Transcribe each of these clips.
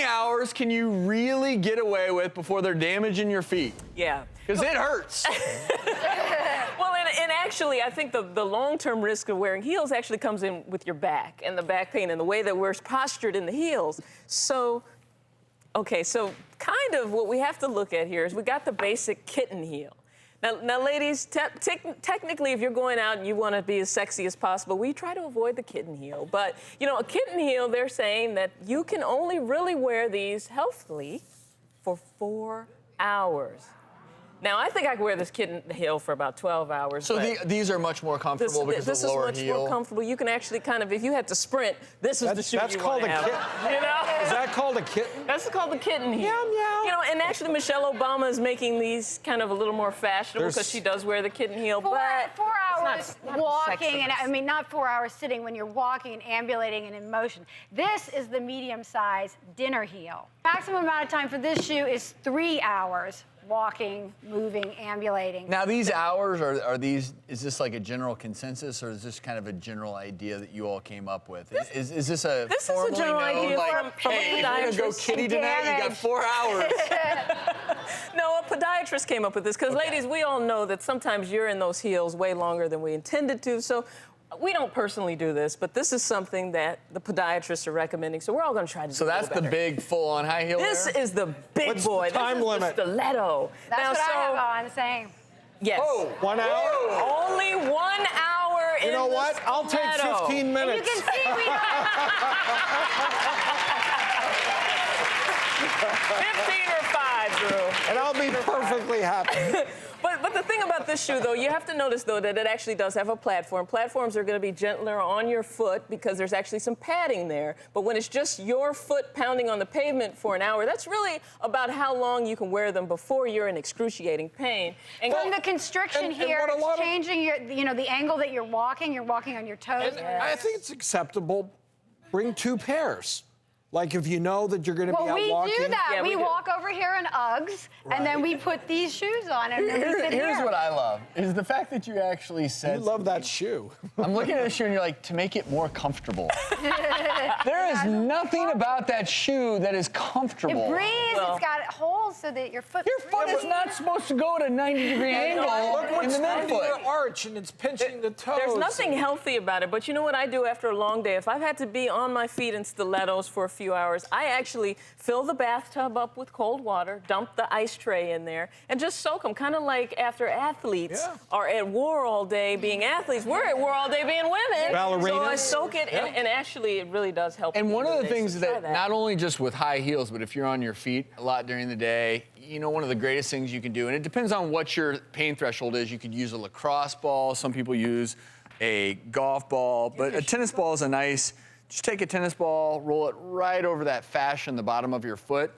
many hours can you really get away with before they're damaging your feet? Yeah. Because it hurts. Well, and actually, I think the long-term risk of wearing heels actually comes in with your back and the back pain and the way that we're postured in the heels. So, okay, so kind of what we have to look at here is we got the basic kitten heel. Now ladies, technically, if you're going out and you want to be as sexy as possible, we try to avoid the kitten heel. But, you know, a kitten heel, they're saying that you can only really wear these healthily for 4 hours. Now, I think I could wear this kitten heel for about 12 hours. So these are much more comfortable because of the lower heel? This is much more comfortable. You can actually kind of, if you had to sprint, this is the shoe that's you called want to a have. kitten. You know? Is that called a kitten? That's called the kitten heel. Meow, meow. You know, and actually Michelle Obama is making these kind of a little more fashionable because she does wear the kitten heel. Four hours it's not walking, and sexiness. I mean not 4 hours sitting when you're walking and ambulating and in motion. This is the medium-size dinner heel. Maximum amount of time for this shoe is 3 hours. Walking, moving, ambulating. Now, these hours, are these, is this like a general consensus, or is this kind of a general idea that you all came up with? Is this a This is a general idea from hey, a if you're gonna go podiatrist. kitty tonight, you got 4 hours. No, a podiatrist came up with this, because ladies, we all know that sometimes you're in those heels way longer than we intended to, so we don't personally do this, but this is something that the podiatrists are recommending, so we're all going to try to do So that's the big full-on high heel This wear? is the big What's boy. the time this is limit? The stiletto. That's now, what so, I have on, saying. Yes. Oh, 1 hour? Only 1 hour in You know the what? I'll take stiletto. 15 And minutes. you can see we have 15 or 5, Drew. And I'll be perfectly happy. But the thing about this shoe, though, you have to notice, though, that it actually does have a platform. Platforms are going to be gentler on your foot because there's actually some padding there. But when it's just your foot pounding on the pavement for an hour, that's really about how long you can wear them before you're in excruciating pain. And from the constriction and here, what a lot it's of- changing your, you know, the angle that you're walking on your toes. And I think it's acceptable. Bring 2 pairs. Like if you know that you're going to be Well, out we walking. do that. Yeah, we we do. walk over here in Uggs, and then we put these shoes on, and then we sit Here's here. what I love, is the fact that you actually said... You love that shoe. I'm looking at the shoe and you're like, to make it more comfortable. There is nothing about that shoe that is comfortable. It breathes. Well- It's got holes so that your foot. Your foot is not supposed to go at a 90-degree angle Look in what's the under midfoot. your arch, and it's pinching the toes. There's nothing healthy about it, but you know what I do after a long day? If I've had to be on my feet in stilettos for a few hours, I actually fill the bathtub up with cold water, dump the ice tray in there, and just soak them, kind of like after athletes are at war all day being athletes. We're at war all day being women. Ballerinas. So I soak it, and actually it really does help. And one of the things So try that, not only just with high heels, but if you're on your feet a lot during the day, you know, one of the greatest things you can do, and it depends on what your pain threshold is, you could use a lacrosse ball, some people use a golf ball, but a tennis ball is a nice, just take a tennis ball, roll it right over that fascia in the bottom of your foot,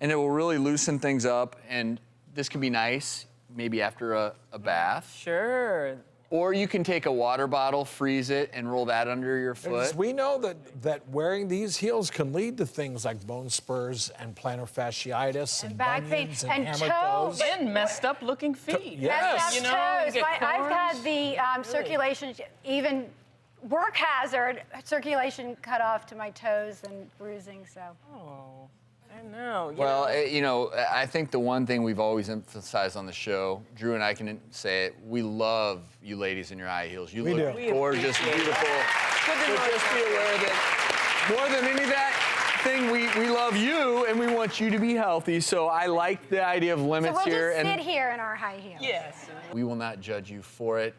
and it will really loosen things up, and this can be nice, maybe after a bath. Sure. Or you can take a water bottle, freeze it, and roll that under your foot. Because we know that wearing these heels can lead to things like bone spurs and plantar fasciitis and back pain bunions and and hammer toes. toes. And messed up looking feet. Yes. Messed up You know, you toes. get I've had corns. the circulation, even work hazard, circulation cut off to my toes and bruising. So. Oh, I know. Well, you know, I think the one thing we've always emphasized on the show, Drew and I can say it, we love you ladies in your high heels. You look do. gorgeous, beautiful. So just be aware that more than any of that thing, we love you and we want you to be healthy. So I like the idea of So limits we'll here. just sit And here in our high heels. Yes. we will not judge you for it.